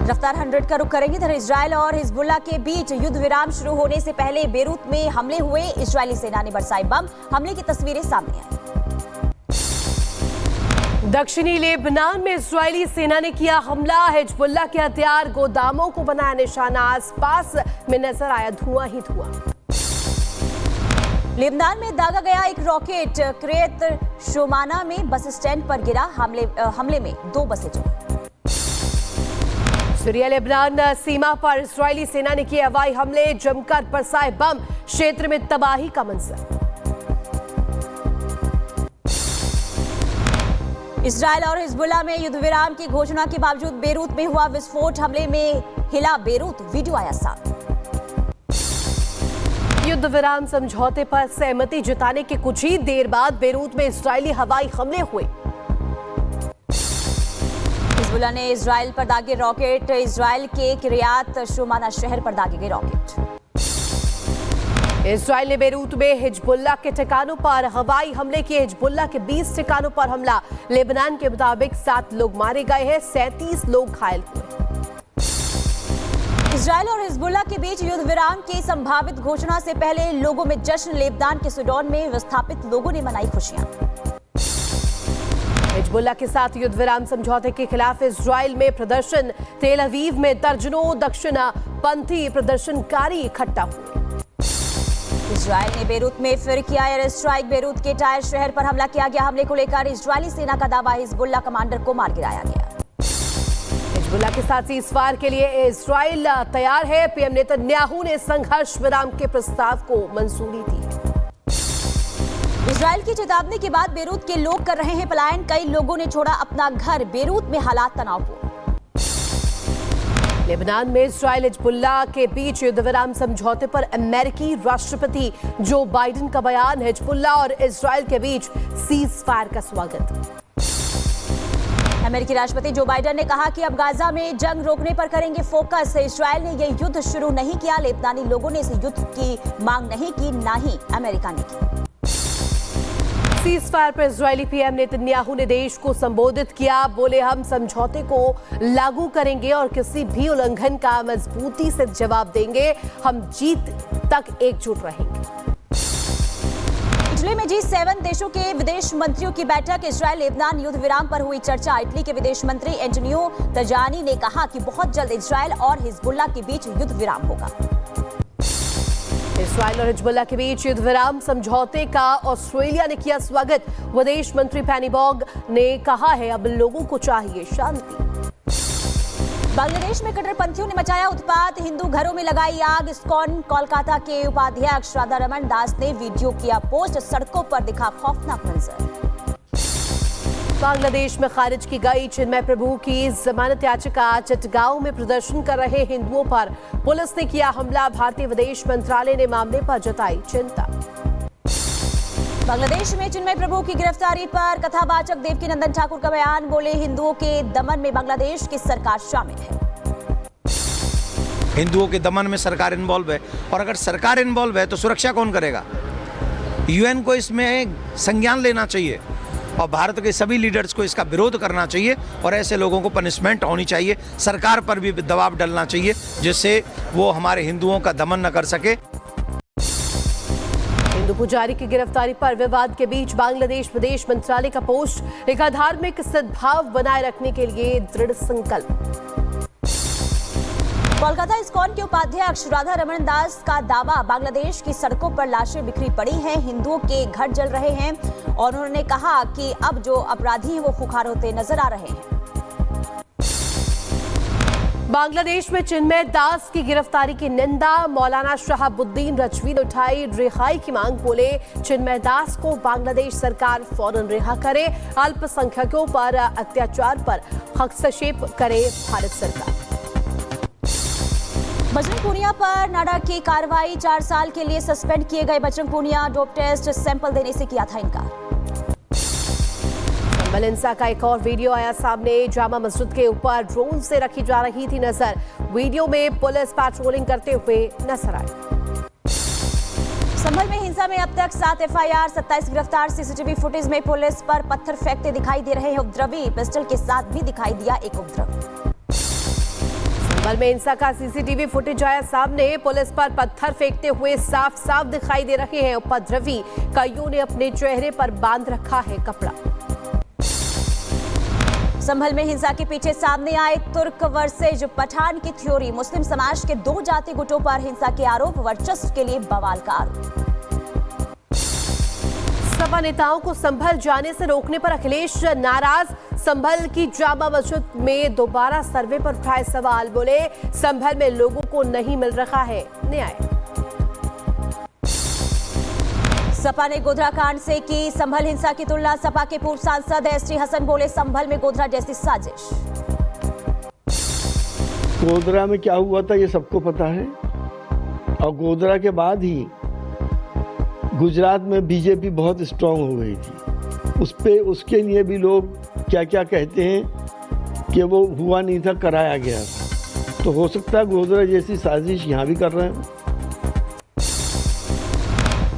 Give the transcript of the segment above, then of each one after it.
रफ्तार 100 का रुख करेंगे। इधर इजरायल और हिजबुल्लाह के बीच युद्ध विराम शुरू होने से पहले बेरूत में हमले हुए। इजरायली सेना ने बरसाए बम। हमले की तस्वीरें सामने आई। दक्षिणी लेबनान में इजरायली सेना ने किया हमला। हिजबुल्लाह के हथियार गोदामों को बनाया निशाना। आसपास में नजर आया धुआं ही धुआं। लेबनान में दागा गया एक रॉकेट क्रेत शोमाना में बस स्टैंड पर गिरा। हमले में 2 बसें जली। सीरिया लेबनान सीमा पर इजरायली सेना ने किए हवाई हमले। जमकर बरसाए बम। क्षेत्र में तबाही का मंजर। इजरायल और हिजबुल्लाह में युद्ध विराम की घोषणा के बावजूद बेरूत में हुआ विस्फोट। हमले में हिला बेरूत। वीडियो आया सामने। युद्ध विराम समझौते पर सहमति जताने के कुछ ही देर बाद बेरूत में इजरायली हवाई हमले हुए। हिजबुल्लाह ने इजरायल पर दागे रॉकेट। इजरायल के किरियात शोमाना शहर पर दागे गए रॉकेट। इजरायल ने बेरूत में हिजबुल्लाह के ठिकानों पर हवाई हमले किए। हिजबुल्लाह के 20 ठिकानों पर हमला। लेबनान के मुताबिक 7 लोग मारे गए हैं। 37 लोग घायल हुए। इजरायल और हिजबुल्लाह के बीच युद्ध विराम की संभावित घोषणा से पहले लोगों में जश्न। लेबनान के सुडौन में विस्थापित लोगों ने मनाई खुशियां। हिजबुल्लाह के साथ युद्ध विराम समझौते के खिलाफ इजरायल में प्रदर्शन। तेल अवीव में दर्जनों दक्षिणपंथी प्रदर्शनकारी इकट्ठा हुए। इजरायल ने बेरूत में फिर किया एयर स्ट्राइक। बेरूत के टायर शहर पर हमला किया गया। हमले को लेकर इजरायली सेना का दावा। हिजबुल्लाह कमांडर को मार गिराया गया। हिजबुल्लाह के साथ सीज़फायर के लिए इजरायल तैयार है। पीएम नेतन्याहू ने संघर्ष विराम के प्रस्ताव को मंजूरी दी। इजरायल की चेतावनी के बाद बेरूत के लोग कर रहे हैं पलायन। कई लोगों ने छोड़ा अपना घर। बेरूत में हालात तनावपूर्ण। लेबनान में इजरायल हिजबुल्लाह के बीच युद्ध विराम समझौते पर अमेरिकी राष्ट्रपति जो बाइडेन का बयान। हिजबुल्लाह और इजरायल के बीच सीज़फायर का स्वागत। अमेरिकी राष्ट्रपति जो बाइडेन ने कहा कि अब गाजा में जंग रोकने पर करेंगे फोकस। इजरायल ने यह युद्ध शुरू नहीं किया। लेबनानी लोगों ने इस युद्ध की मांग नहीं की, ना ही अमेरिका ने की। सीज़फायर पर इजरायली पीएम नेतन्याहू ने देश को संबोधित किया। बोले, हम समझौते को लागू करेंगे और किसी भी उल्लंघन का मजबूती से जवाब देंगे। हम जीत तक एकजुट रहेंगे। इटली में G7 देशों के विदेश मंत्रियों की बैठक। इजरायल लेबनान युद्ध विराम पर हुई चर्चा। इटली के विदेश मंत्री एंटोनियो तजानी ने कहा कि बहुत जल्द इजरायल और हिजबुल्लाह के बीच युद्ध विराम होगा। इजरायल और हिजबुल्लाह के बीच युद्ध विराम समझौते का ऑस्ट्रेलिया ने किया स्वागत। विदेश मंत्री पेनी वॉग ने कहा है, अब लोगों को चाहिए शांति। बांग्लादेश में कट्टरपंथियों ने मचाया उत्पात। हिंदू घरों में लगाई आग। इस्कॉन कोलकाता के उपाध्यक्ष राधा रमन दास ने वीडियो किया पोस्ट। सड़कों पर दिखा खौफनाक मंजर। बांग्लादेश में खारिज की गई चिन्मय प्रभु की जमानत याचिका। चटगांव में प्रदर्शन कर रहे हिंदुओं पर पुलिस ने किया हमला। भारतीय विदेश मंत्रालय ने मामले पर जताई चिंता। बांग्लादेश में चिन्मय प्रभु की गिरफ्तारी पर कथावाचक देवकीनंदन ठाकुर का बयान। बोले, हिंदुओं के दमन में बांग्लादेश की सरकार शामिल है। हिंदुओं के दमन में सरकार इन्वॉल्व है, और अगर सरकार इन्वॉल्व है तो सुरक्षा कौन करेगा? यूएन को इसमें संज्ञान लेना चाहिए और भारत के सभी लीडर्स को इसका विरोध करना चाहिए और ऐसे लोगों को पनिशमेंट होनी चाहिए। सरकार पर भी दबाव डालना चाहिए जिससे वो हमारे हिंदुओं का दमन न कर सके। हिंदू पुजारी की गिरफ्तारी पर विवाद के बीच बांग्लादेश विदेश मंत्रालय का पोस्ट। एक धार्मिक सद्भाव बनाए रखने के लिए दृढ़ संकल्प। कोलकाता इस्कॉन के उपाध्यक्ष राधा रमन दास का दावा, बांग्लादेश की सड़कों पर लाशें बिखरी पड़ी हैं। हिंदुओं के घर जल रहे हैं और उन्होंने कहा कि अब जो अपराधी हैं वो खुखार होते नजर आ रहे हैं। बांग्लादेश में चिन्मय दास की गिरफ्तारी की निंदा। मौलाना शहाबुद्दीन रजवी ने उठाई रिहाई की मांग। बोले, चिन्मय दास को बांग्लादेश सरकार फौरन रिहा करे। अल्पसंख्यकों पर अत्याचार पर हस्तक्षेप करे भारत सरकार। बजरंग पूनिया पर नाडा की कार्रवाई। 4 साल के लिए सस्पेंड किए गए Bajrang Punia dope test sample देने से किया था इनकार। संभल हिंसा का एक और वीडियो आया सामने। जामा मस्जिद के ऊपर ड्रोन से रखी जा रही थी नजर। वीडियो में पुलिस पेट्रोलिंग करते हुए नजर आई। संभल में हिंसा में अब तक 7 FIR, 27 गिरफ्तार। सीसीटीवी फुटेज में पुलिस पर पत्थर फेंकते दिखाई दे रहे हैं उपद्रवी। पिस्टल के साथ भी दिखाई दिया एक उपद्रवी। संभल में हिंसा का सीसीटीवी फुटेज आया सामने। पुलिस पर पत्थर फेंकते हुए साफ साफ दिखाई दे रहे हैं उपद्रवी। कईयों ने अपने चेहरे पर बांध रखा है कपड़ा। संभल में हिंसा के पीछे सामने आए तुर्क वर्सेज पठान की थ्योरी। मुस्लिम समाज के 2 जाति गुटों पर हिंसा के आरोप, वर्चस्व के लिए बवाल का आरोप। सपा नेताओं को संभल जाने से रोकने पर अखिलेश नाराज। संभल की जामा मस्जिद में दोबारा सर्वे पर उठाए सवाल। बोले संभल में लोगों को नहीं मिल रहा है न्याय। सपा ने गोधरा कांड से की संभल हिंसा की तुलना। सपा के पूर्व सांसद एसटी हसन बोले संभल में गोधरा जैसी साजिश। गोधरा में क्या हुआ था ये सबको पता है, और गोधरा के बाद ही गुजरात में बीजेपी बहुत स्ट्रांग हो गई थी। उसके लिए भी लोग क्या क्या कहते हैं कि वो हुआ नहीं था, कराया गया था। तो हो सकता है गोधरा जैसी साजिश यहाँ भी कर रहे हैं।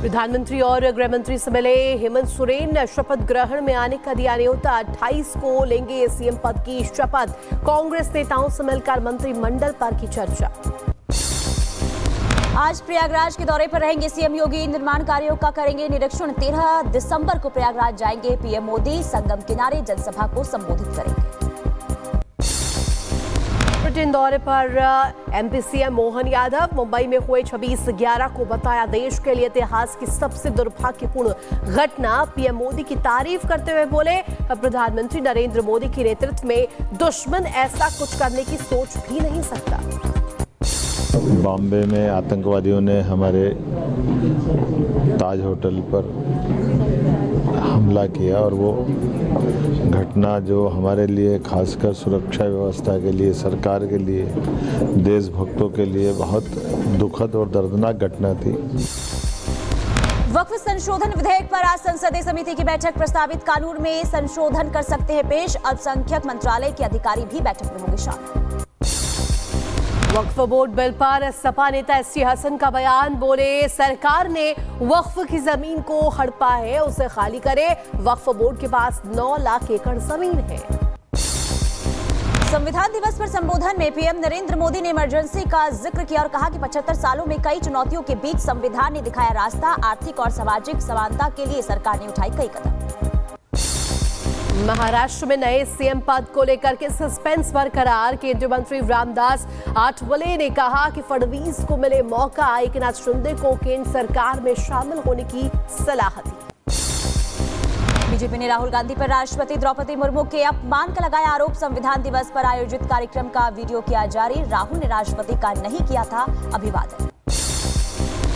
प्रधानमंत्री और गृह मंत्री से मिले हेमंत सोरेन। शपथ ग्रहण में आने का दिया न्योता। 28 को लेंगे सीएम पद की शपथ। कांग्रेस नेताओं से मिलकर मंत्रिमंडल पर की चर्चा। आज प्रयागराज के दौरे पर रहेंगे सीएम योगी। निर्माण कार्यों का करेंगे निरीक्षण। 13 दिसंबर को प्रयागराज जाएंगे पीएम मोदी। संगम किनारे जनसभा को संबोधित करेंगे। ब्रिटेन दौरे पर एमपी सीएम मोहन यादव। मुंबई में हुए 26/11 को बताया देश के लिए इतिहास की सबसे दुर्भाग्यपूर्ण घटना। पीएम मोदी की तारीफ करते हुए बोले प्रधानमंत्री नरेंद्र मोदी के नेतृत्व में दुश्मन ऐसा कुछ करने की सोच भी नहीं सकता। बॉम्बे में आतंकवादियों ने हमारे ताज होटल पर हमला किया और वो घटना जो हमारे लिए खासकर सुरक्षा व्यवस्था के लिए, सरकार के लिए, देशभक्तों के लिए बहुत दुखद और दर्दनाक घटना थी। वक्फ संशोधन विधेयक पर आज संसदीय समिति की बैठक। प्रस्तावित कानून में संशोधन कर सकते हैं पेश। अल्पसंख्यक मंत्रालय के अधिकारी भी बैठक में होंगे शामिल। वक्फ बोर्ड बिल पर सपा नेता एसटी हसन का बयान। बोले सरकार ने वक्फ की जमीन को हड़पा है, उसे खाली करे। वक्फ बोर्ड के पास 9 लाख एकड़ जमीन है। संविधान दिवस पर संबोधन में पीएम नरेंद्र मोदी ने इमरजेंसी का जिक्र किया और कहा कि 75 सालों में कई चुनौतियों के बीच संविधान ने दिखाया रास्ता। आर्थिक और सामाजिक समानता के लिए सरकार ने उठाई कई कदम। महाराष्ट्र में नए सीएम पद को लेकर के सस्पेंस बरकरार। केंद्रीय मंत्री रामदास आठवले ने कहा कि फडणवीस को मिले मौका। एकनाथ शिंदे को केंद्र सरकार में शामिल होने की सलाह दी। बीजेपी ने राहुल गांधी पर राष्ट्रपति द्रौपदी मुर्मू के अपमान का लगाया आरोप। संविधान दिवस पर आयोजित कार्यक्रम का वीडियो किया जारी। राहुल ने राष्ट्रपति का नहीं किया था अभिवादन।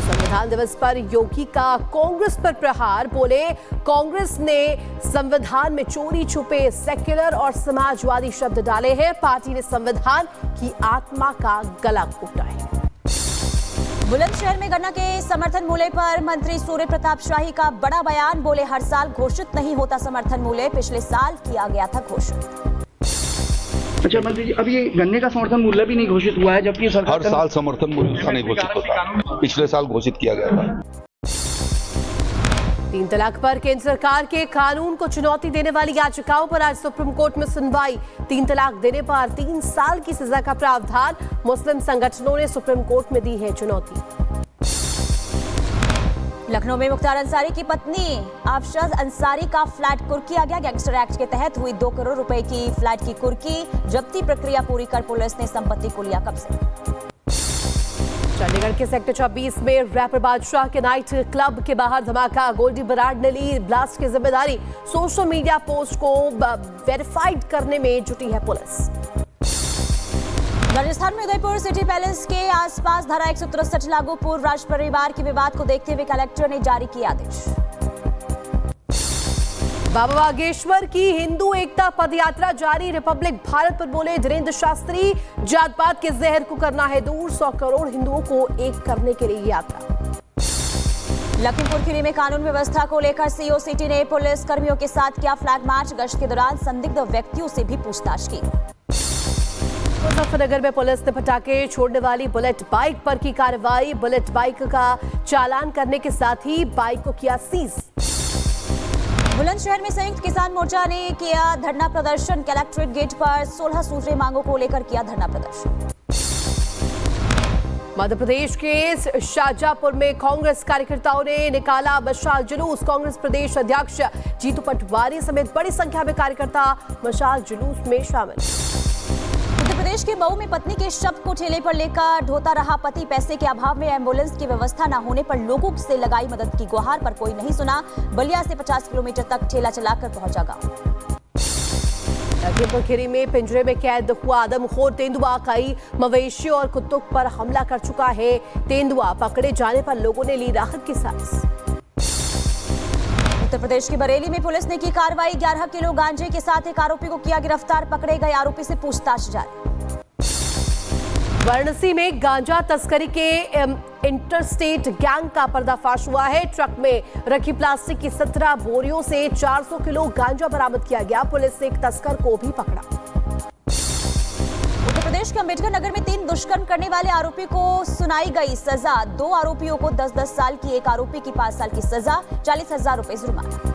संविधान दिवस पर योगी का कांग्रेस पर प्रहार। बोले कांग्रेस ने संविधान में चोरी छुपे सेक्युलर और समाजवादी शब्द डाले हैं। पार्टी ने संविधान की आत्मा का गला घोटा है। बुलंदशहर में गन्ना के समर्थन मूल्य पर मंत्री सूर्य प्रताप शाही का बड़ा बयान। बोले हर साल घोषित नहीं होता समर्थन मूल्य, पिछले साल किया गया था घोषित। अच्छा मंत्री जी, अभी ये गन्ने का समर्थन मूल्य भी नहीं घोषित हुआ है, जबकि सरकार हर साल समर्थन मूल्य नहीं घोषित होता। पिछले साल घोषित किया गया था। 3 तलाक पर केंद्र सरकार के कानून को चुनौती देने वाली याचिकाओं पर आज सुप्रीम कोर्ट में सुनवाई। 3 तलाक देने पर 3 साल की सजा का प्रावधान। मुस्लिम संगठनों ने सुप्रीम कोर्ट में दी है चुनौती। लखनऊ में मुख्तार अंसारी की पत्नी अफशद अंसारी का फ्लैट कुर्क किया गया। गैंगस्टर एक्ट के तहत हुई 2 करोड़ रुपए की फ्लैट की कुर्की। जब्ती प्रक्रिया पूरी कर पुलिस ने संपत्ति को लिया कब्जे। चंडीगढ़ के सेक्टर 26 में रैपर बादशाह के नाइट क्लब के बाहर धमाका। गोल्डी बराड़ ने ली ब्लास्ट की जिम्मेदारी। सोशल मीडिया पोस्ट को वेरीफाइड करने में जुटी है पुलिस। राजस्थान में उदयपुर सिटी पैलेस के आसपास धारा 163 लागू। पूर्व राष्ट्र परिवार के विवाद को देखते हुए कलेक्टर ने जारी किया आदेश। बाबा बागेश्वर की हिंदू एकता पदयात्रा जारी। रिपब्लिक भारत पर बोले धीरेन्द्र शास्त्री, जात पात के जहर को करना है दूर। 100 करोड़ हिंदुओं को एक करने के लिए यात्रा। लखीमपुर खीरी में कानून व्यवस्था को लेकर सीओ सिटी ने पुलिस कर्मियों के साथ किया फ्लैग मार्च। गश्त के दौरान संदिग्ध व्यक्तियों से भी पूछताछ की। मुजफ्फरनगर में पुलिस ने पटाखे छोड़ने वाली बुलेट बाइक पर की कार्रवाई। बुलेट बाइक का चालान करने के साथ ही बाइक को किया सीज। बुलंदशहर में संयुक्त किसान मोर्चा ने किया धरना प्रदर्शन। कलेक्ट्रेट गेट पर 16 सूत्रीय मांगों को लेकर किया धरना प्रदर्शन। मध्य प्रदेश के शाहजहांपुर में कांग्रेस कार्यकर्ताओं ने निकाला मशाल जुलूस। कांग्रेस प्रदेश अध्यक्ष जीतू पटवारी समेत बड़ी संख्या में कार्यकर्ता मशाल जुलूस में शामिल। उत्तर प्रदेश के मऊ में पत्नी के शव को ठेले पर लेकर ढोता रहा पति। पैसे के अभाव में एम्बुलेंस की व्यवस्था न होने पर लोगों से लगाई मदद की गुहार पर कोई नहीं सुना। बलिया से 50 किलोमीटर तक ठेला चलाकर पहुंचा गांव। लखीमपुर खीरी में पिंजरे में कैद हुआ आदमखोर तेंदुआ कई मवेशियों और कुत्तों पर हमला कर चुका है। तेंदुआ पकड़े जाने पर लोगों ने ली राहत की सांस। उत्तर प्रदेश की बरेली में पुलिस ने की कार्रवाई। 11 किलो गांजे के साथ एक आरोपी को किया गिरफ्तार। पकड़े गए आरोपी से पूछताछ जारी। वाराणसी में गांजा तस्करी के इंटरस्टेट गैंग का पर्दाफाश हुआ है। ट्रक में रखी प्लास्टिक की 17 बोरियों से 400 किलो गांजा बरामद किया गया। पुलिस ने एक तस्कर को भी पकड़ा। उत्तर प्रदेश के अंबेडकर नगर में 3 दुष्कर्म करने वाले आरोपी को सुनाई गई सजा। 2 आरोपियों को 10-10 साल की, एक आरोपी की 5 साल की सजा, 40,000 रुपए जुर्माना।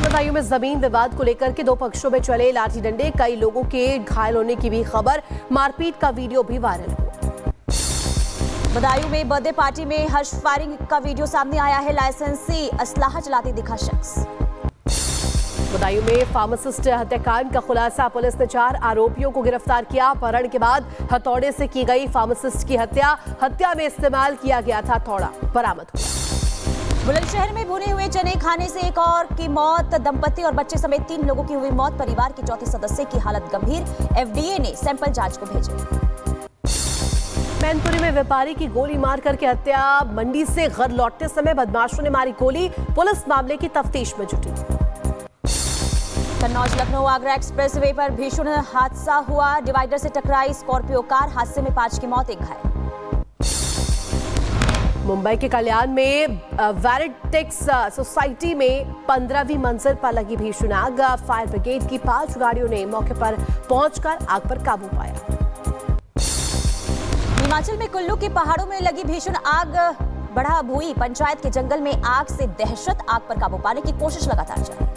बदायूं में जमीन विवाद को लेकर के 2 पक्षों में चले लाठी डंडे। कई लोगों के घायल होने की भी खबर। मारपीट का वीडियो भी वायरल हुआ। बदायूं में बर्थडे पार्टी में हर्ष फायरिंग का वीडियो सामने आया है। लाइसेंसी असलाहा चलाते दिखा शख्स। बदायूं में फार्मासिस्ट हत्याकांड का खुलासा। पुलिस ने 4 आरोपियों को गिरफ्तार किया। अपहरण के बाद हथौड़े से की गई फार्मासिस्ट की हत्या। हत्या में इस्तेमाल किया गया था हथौड़ा बरामद हुआ। बुलंदशहर में भुने हुए चने खाने से एक और की मौत। दंपति और बच्चे समेत 3 लोगों की हुई मौत। परिवार के चौथे सदस्य की हालत गंभीर। एफडीए ने सैंपल जांच को भेजे। मैनपुरी में व्यापारी की गोली मार करके हत्या। मंडी से घर लौटते समय बदमाशों ने मारी गोली। पुलिस मामले की तफ्तीश में जुटी। कन्नौज लखनऊ आगरा एक्सप्रेस वे पर भीषण हादसा हुआ। डिवाइडर से टकराई स्कॉर्पियो कार। हादसे में 5 की मौत, 1 घायल। मुंबई के कल्याण में वैरेटेक्स सोसाइटी में 15वीं मंजिल पर लगी भीषण आग। फायर ब्रिगेड की 5 गाड़ियों ने मौके पर पहुंचकर आग पर काबू पाया। हिमाचल में कुल्लू के पहाड़ों में लगी भीषण आग। बढ़ा भूई पंचायत के जंगल में आग से दहशत। आग पर काबू पाने की कोशिश लगातार जारी।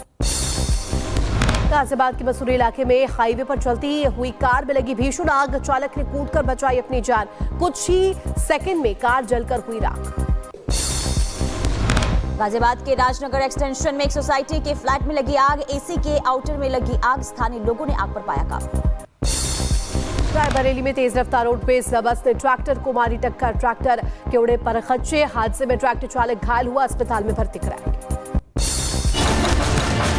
गाजियाबाद के मसूरी इलाके में हाईवे पर चलती हुई कार में लगी भीषण आग। चालक ने कूदकर बचाई अपनी जान। कुछ ही सेकंड में कार जलकर हुई राख। गाजियाबाद के राजनगर एक्सटेंशन में एक सोसाइटी के फ्लैट में लगी आग। एसी के आउटर में लगी आग। स्थानीय लोगों ने आग पर पाया काबू। रायबरेली में तेज रफ्तार रोड पे बस ने ट्रैक्टर को मारी टक्कर। ट्रैक्टर के उड़े पर खच्चे। हादसे में ट्रैक्टर चालक घायल हुआ। अस्पताल में भर्ती कराया गया।